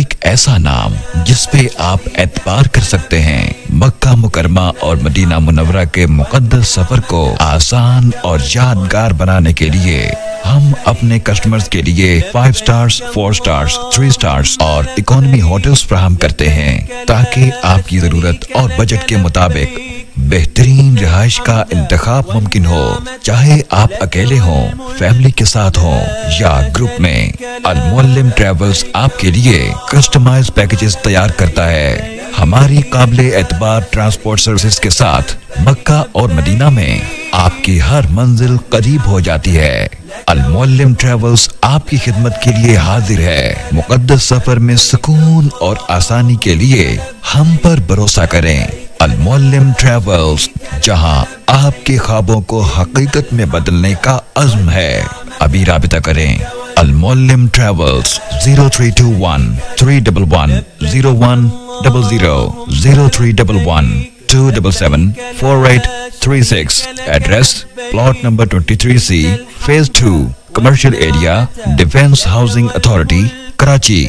एक ऐसा नाम जिस पे आप एतबार कर सकते हैं। मक्का मुकरमा और मदीना मुनव्वरा के मुकद्दस सफर को आसान और यादगार बनाने के लिए हम अपने कस्टमर्स के लिए 5 स्टार्स, 4 स्टार्स, 3 स्टार्स और इकोनॉमी होटल्स फराहम करते हैं ताकि आपकी जरूरत और बजट के मुताबिक बेहतरीन रिहाइश का इंतखाब मुमकिन हो। चाहे आप अकेले हों, फैमिली के साथ हों या ग्रुप में, अल-मुअल्लिम ट्रैवल्स आपके लिए कस्टमाइज्ड पैकेजेस तैयार करता है। हमारी काबिले एतबार ट्रांसपोर्ट सर्विसेज के साथ मक्का और मदीना में आपकी हर मंजिल करीब हो जाती है। अल-मुअल्लिम ट्रैवल्स आपकी खिदमत के लिए हाजिर है। मुकद्दस सफर में सुकून और आसानी के लिए हम पर भरोसा करें। अल-मुअल्लिम ट्रैवल्स, जहां आपके ख्वाबों को हकीकत में बदलने का अज़्म है। अभी राबिता करें। Al-Muallim travels 0321 311 0100 0311 277 4836। Address plot number 23C, phase 2, commercial area, defence housing authority, Karachi.